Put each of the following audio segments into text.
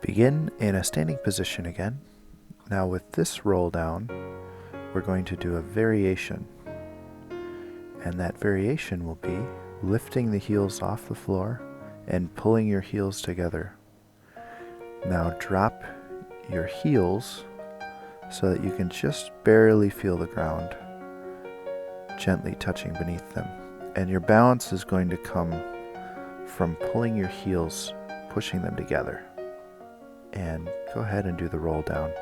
Begin in a standing position again. Now with this roll down, we're going to do a variation. And that variation will be lifting the heels off the floor and pulling your heels together. Now drop your heels so that you can just barely feel the ground, gently touching beneath them. And your balance is going to come from pulling your heels, pushing them together. And go ahead and do the roll down.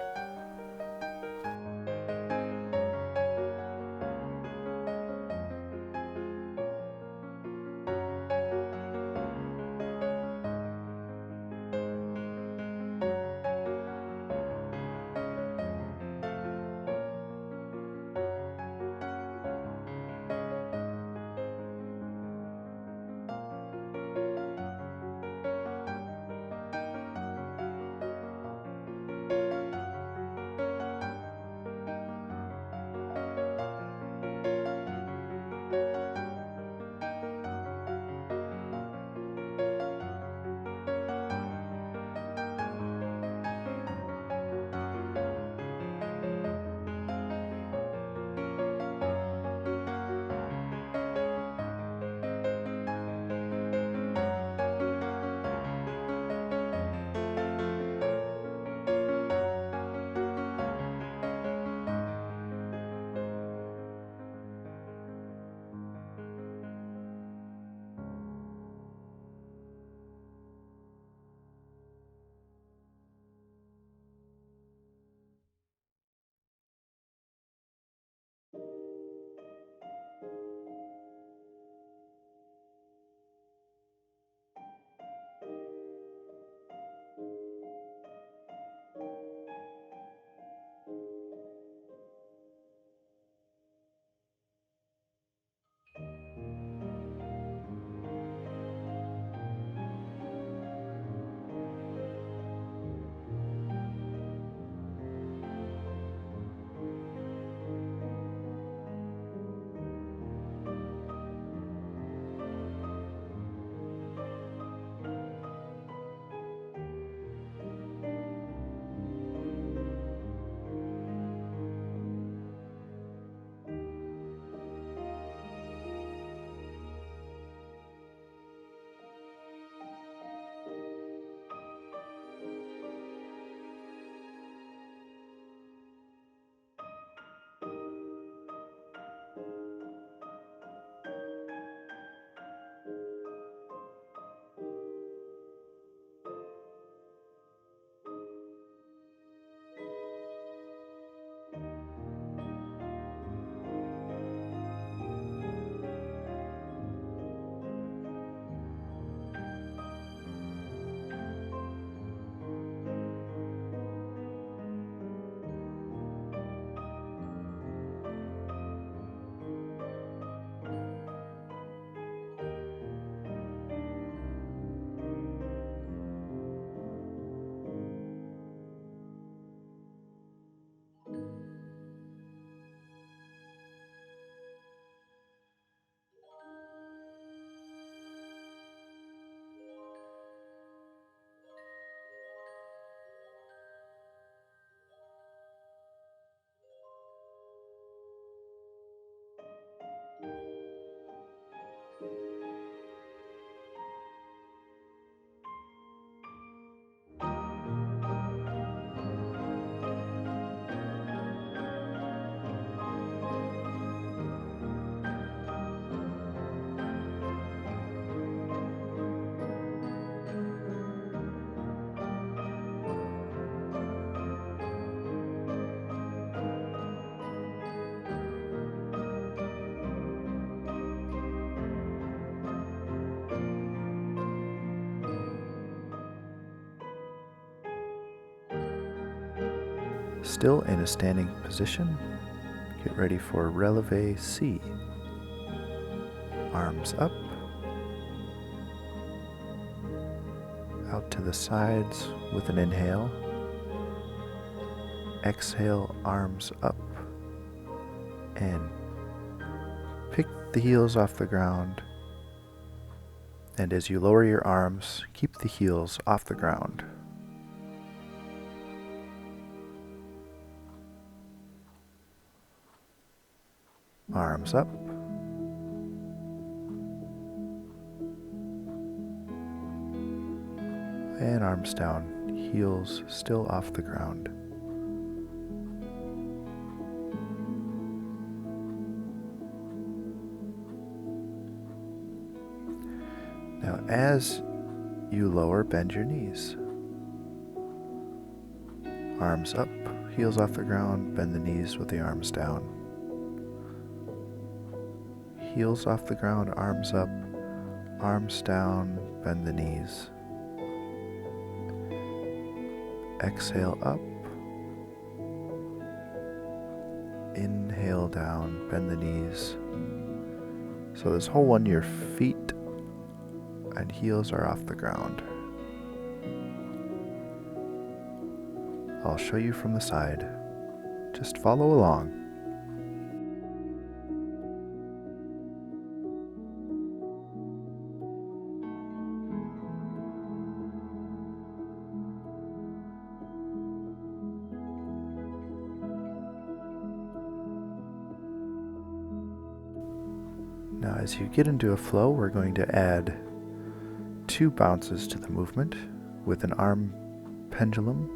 Still in a standing position, get ready for releif C. Arms up, out to the sides with an inhale. Exhale, arms up, and pick the heels off the ground. And as you lower your arms, keep the heels off the ground. arms up. And arms down, heels still off the ground. Now, as you lower, bend your knees. Arms up, heels off the ground, bend the knees with the arms down. Heels off the ground, arms up, arms down, bend the knees. Exhale up. Inhale down, bend the knees. So this whole one, your feet and heels are off the ground. I'll show you from the side. Just follow along. Now, as you get into a flow, we're going to add 2 bounces to the movement with an arm pendulum.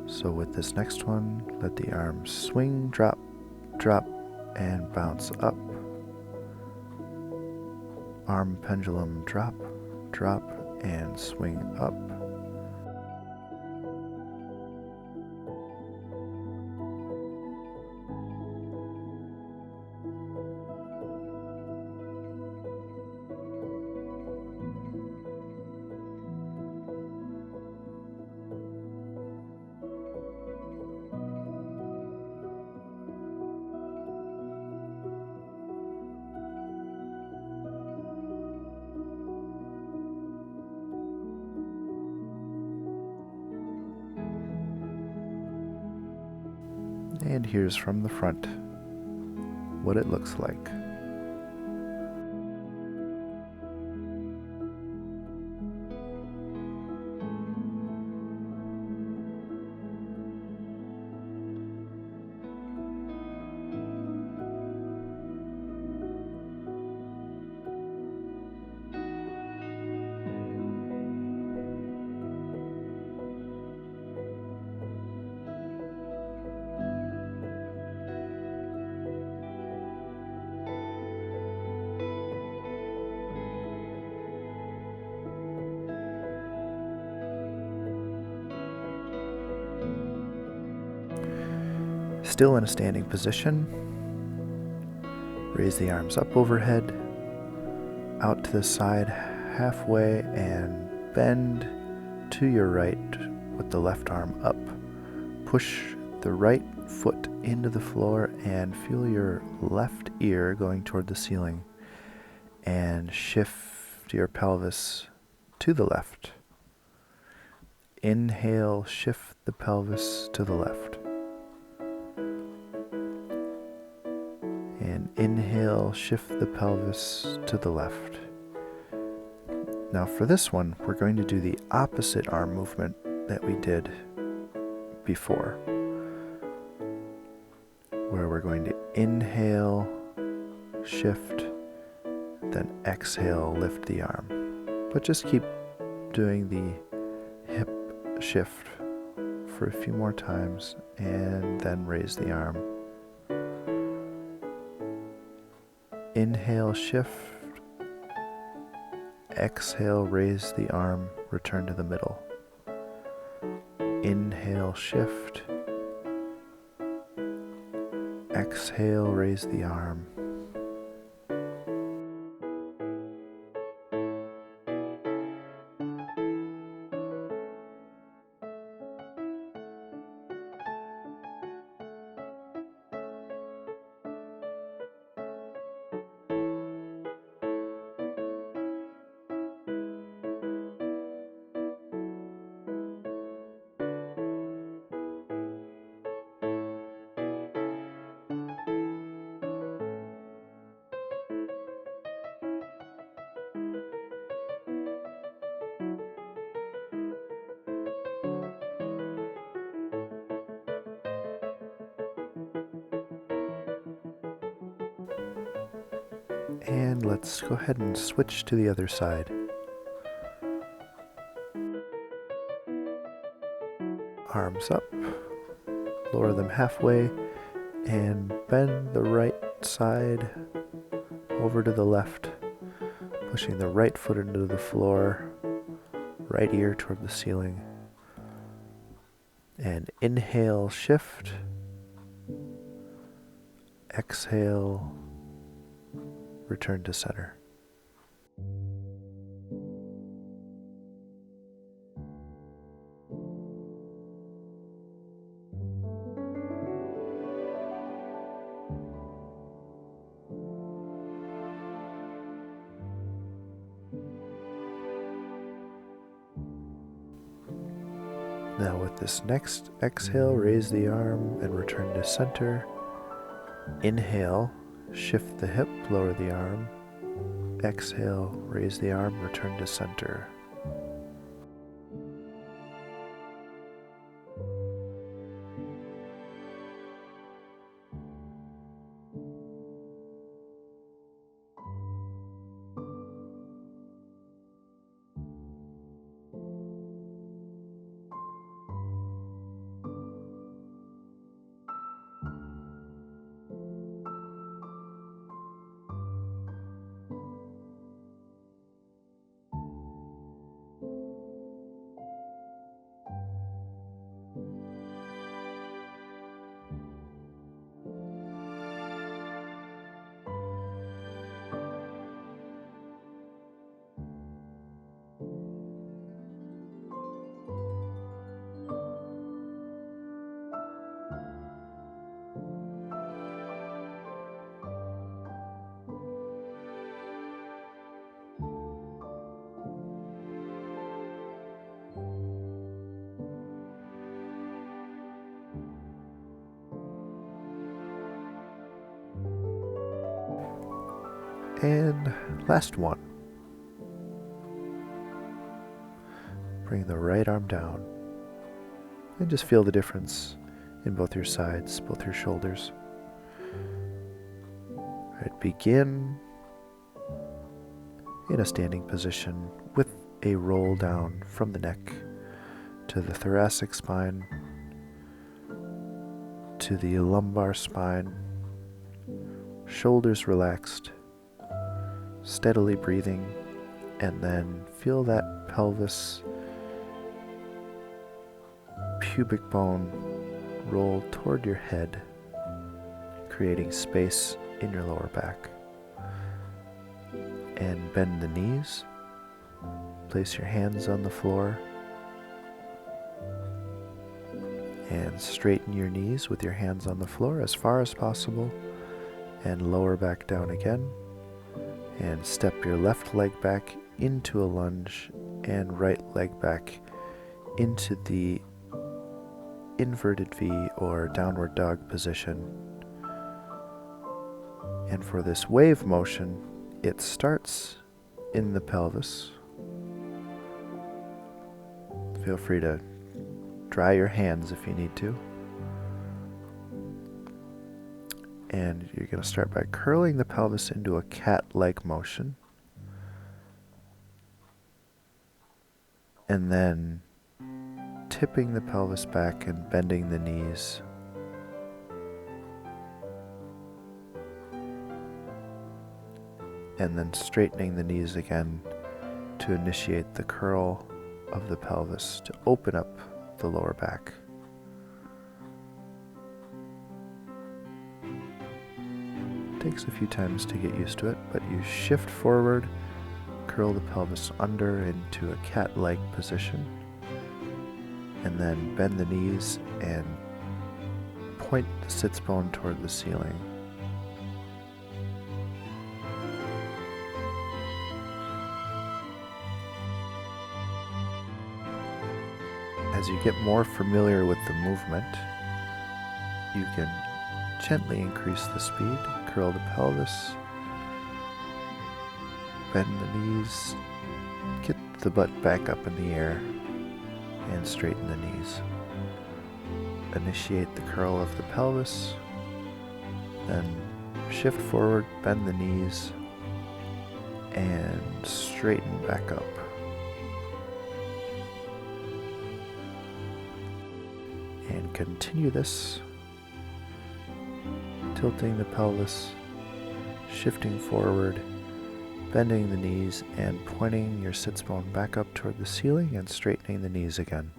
So with this next one, let the arms swing, drop, drop, and bounce up. Arm pendulum, drop, drop, and swing up. And here's from the front what it looks like. Still in a standing position, raise the arms up overhead, out to the side halfway, and bend to your right with the left arm up. Push the right foot into the floor and feel your left ear going toward the ceiling, and shift your pelvis to the left. Inhale, shift the pelvis to the left. And inhale, shift the pelvis to the left. Now for this one, we're going to do the opposite arm movement that we did before, where we're going to inhale, shift, then exhale, lift the arm. But just keep doing the hip shift for a few more times and then raise the arm. Inhale, shift, exhale, raise the arm, return to the middle. Inhale, shift, exhale, raise the arm. And let's go ahead and switch to the other side. Arms up, lower them halfway, and bend the right side over to the left, pushing the right foot into the floor, right ear toward the ceiling. And inhale, shift. Exhale, return to center. Now with this next exhale, raise the arm and return to center. Inhale, shift the hip, lower the arm. Exhale, raise the arm, return to center. And last one. Bring the right arm down and just feel the difference in both your sides, both your shoulders. All right, begin in a standing position with a roll down from the neck to the thoracic spine, to the lumbar spine, shoulders relaxed, steadily breathing, and then feel that pelvis, pubic bone roll toward your head, creating space in your lower back. And bend the knees, place your hands on the floor, and straighten your knees with your hands on the floor as far as possible, and lower back down again. And step your left leg back into a lunge and right leg back into the inverted V or downward dog position. And for this wave motion, it starts in the pelvis. Feel free to dry your hands if you need to. And you're going to start by curling the pelvis into a cat-like motion. And then tipping the pelvis back and bending the knees. And then straightening the knees again to initiate the curl of the pelvis to open up the lower back. Takes a few times to get used to it, but you shift forward, curl the pelvis under into a cat-like position, and then bend the knees and point the sits bone toward the ceiling. As you get more familiar with the movement, you can gently increase the speed, curl the pelvis, bend the knees, get the butt back up in the air, and straighten the knees. Initiate the curl of the pelvis, then shift forward, bend the knees, and straighten back up. And continue this, tilting the pelvis, shifting forward, bending the knees, and pointing your sits bone back up toward the ceiling and straightening the knees again.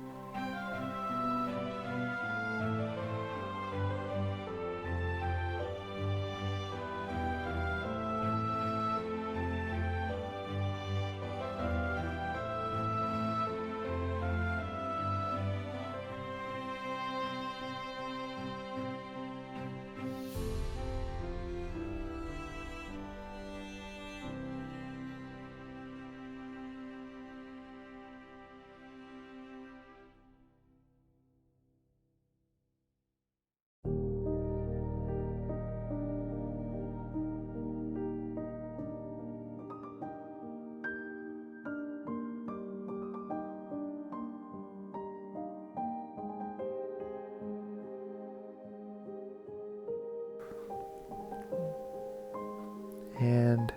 And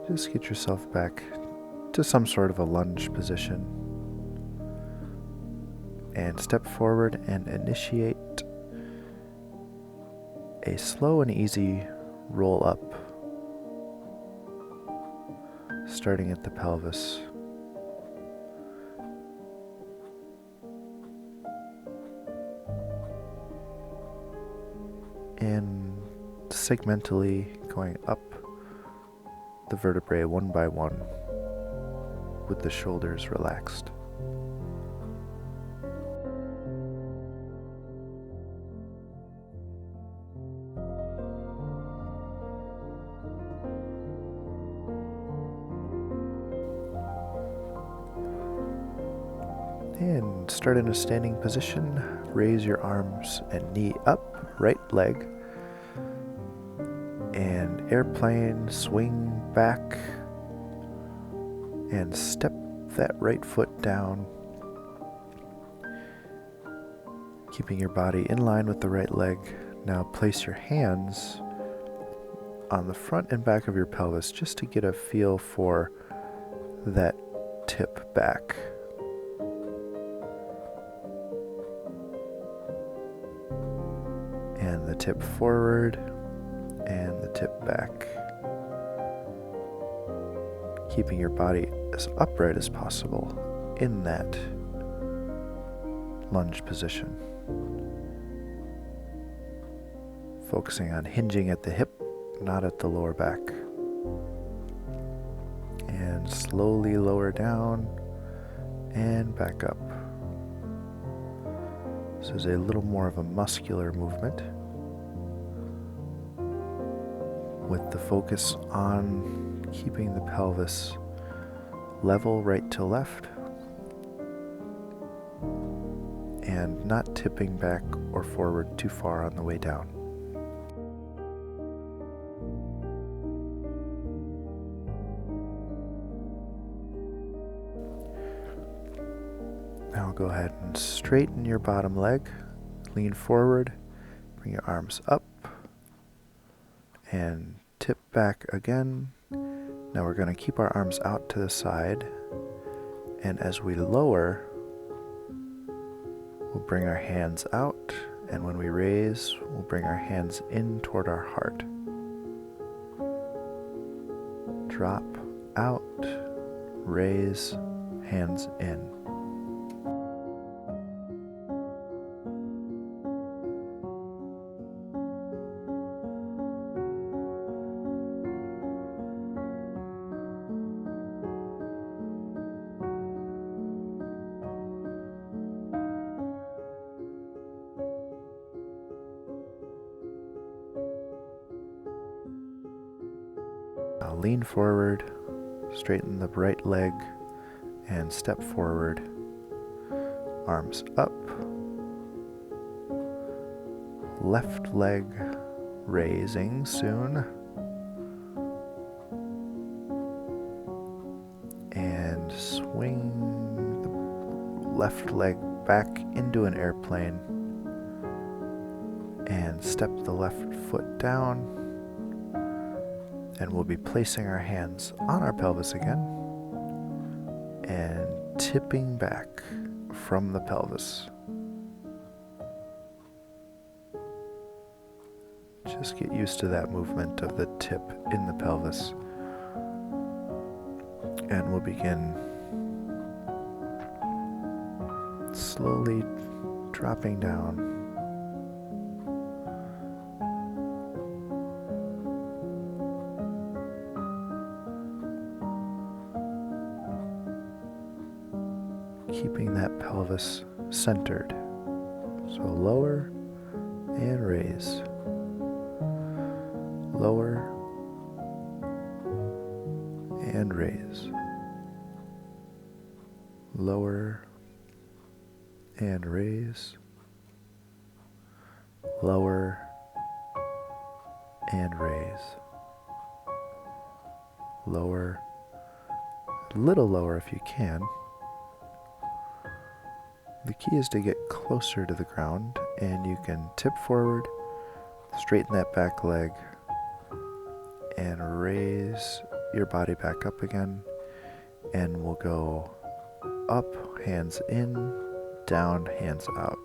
just get yourself back to some sort of a lunge position. And step forward and initiate a slow and easy roll up, starting at the pelvis. And segmentally going up the vertebrae one by one with the shoulders relaxed. And start in a standing position. Raise your arms and knee up, right leg. And airplane, swing back. And step that right foot down. Keeping your body in line with the right leg. Now place your hands on the front and back of your pelvis just to get a feel for that tip back. And the tip forward and the tip back. Keeping your body as upright as possible in that lunge position. Focusing on hinging at the hip, not at the lower back. And slowly lower down and back up. This is a little more of a muscular movement with the focus on keeping the pelvis level right to left and not tipping back or forward too far on the way down. Now go ahead and straighten your bottom leg, lean forward, bring your arms up, and tip back again. Now we're going to keep our arms out to the side, and as we lower, we'll bring our hands out, and when we raise, we'll bring our hands in toward our heart. Drop out, raise, hands in. Now lean forward, straighten the right leg, and step forward. Arms up. Left leg raising soon. And swing the left leg back into an airplane. And step the left foot down. And we'll be placing our hands on our pelvis again and tipping back from the pelvis. Just get used to that movement of the tip in the pelvis. And we'll begin slowly dropping down. Keeping that pelvis centered. So lower and raise. Lower and raise. Lower and raise. Lower and raise. Lower, a little lower if you can. The key is to get closer to the ground, and you can tip forward, straighten that back leg, and raise your body back up again. And we'll go up, hands in, down, hands out.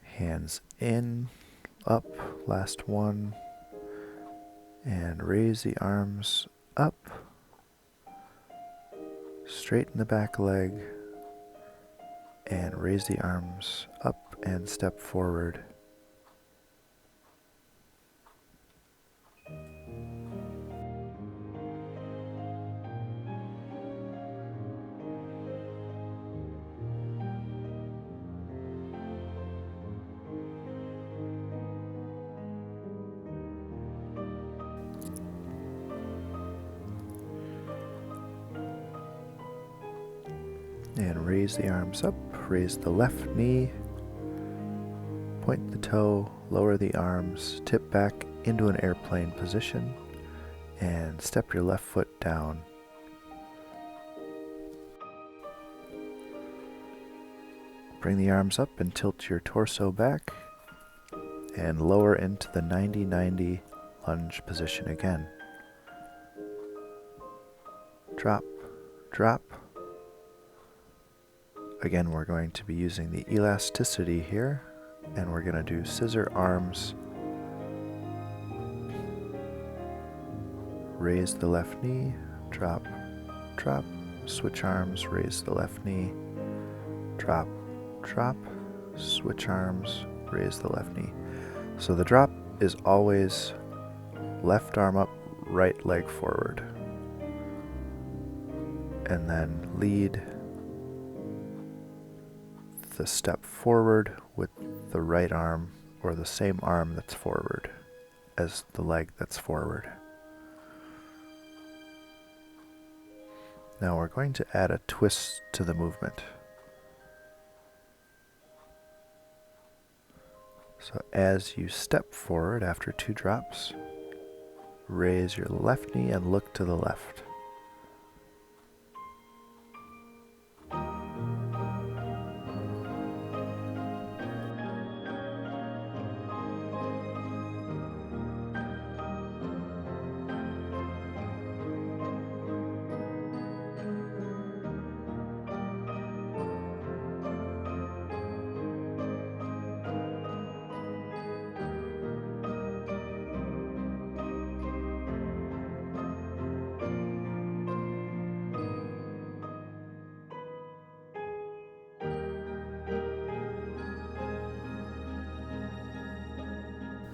Hands in, up, last one, and raise the arms up, straighten the back leg, and raise the arms up and step forward. And raise the arms up, raise the left knee, point the toe, lower the arms, tip back into an airplane position, and step your left foot down. Bring the arms up and tilt your torso back, and lower into the 90-90 lunge position again. Drop, drop. Again, we're going to be using the elasticity here, and we're going to do scissor arms. Raise the left knee, drop, drop, switch arms, raise the left knee, drop, drop, switch arms, raise the left knee. So the drop is always left arm up, right leg forward. And then lead the step forward with the right arm, or the same arm that's forward as the leg that's forward. Now we're going to add a twist to the movement. So as you step forward after 2 drops, raise your left knee and look to the left.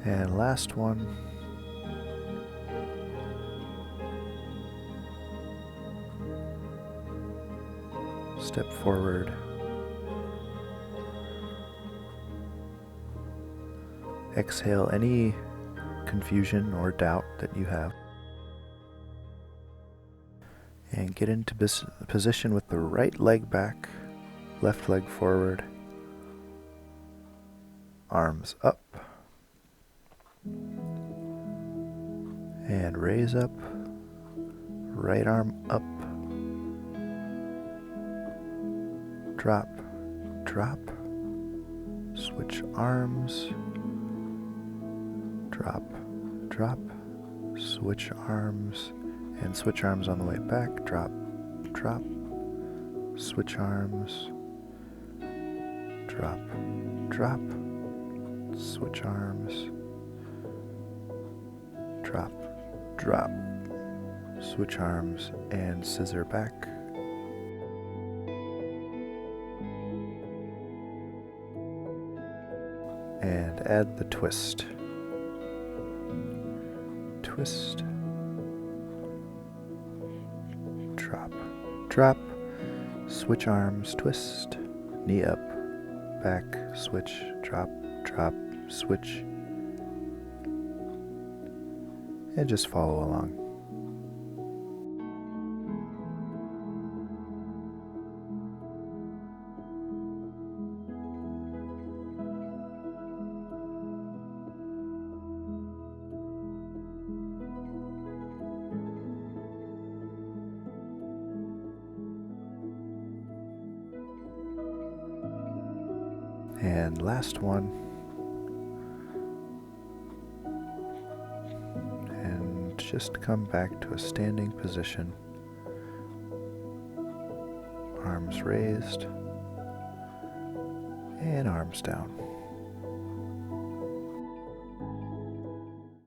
And last one. Step forward. Exhale any confusion or doubt that you have. And get into position with the right leg back, left leg forward. arms up, and raise up, right arm up, drop, drop, switch arms, drop, drop, switch arms, and switch arms on the way back, drop, drop, switch arms, drop, drop, switch arms, drop, drop, switch arms, and scissor back. And add the twist. Twist, drop, drop, switch arms, twist, knee up, back, switch, drop, drop, switch, and just follow along. And last one. And just come back to a standing position. Arms raised and arms down.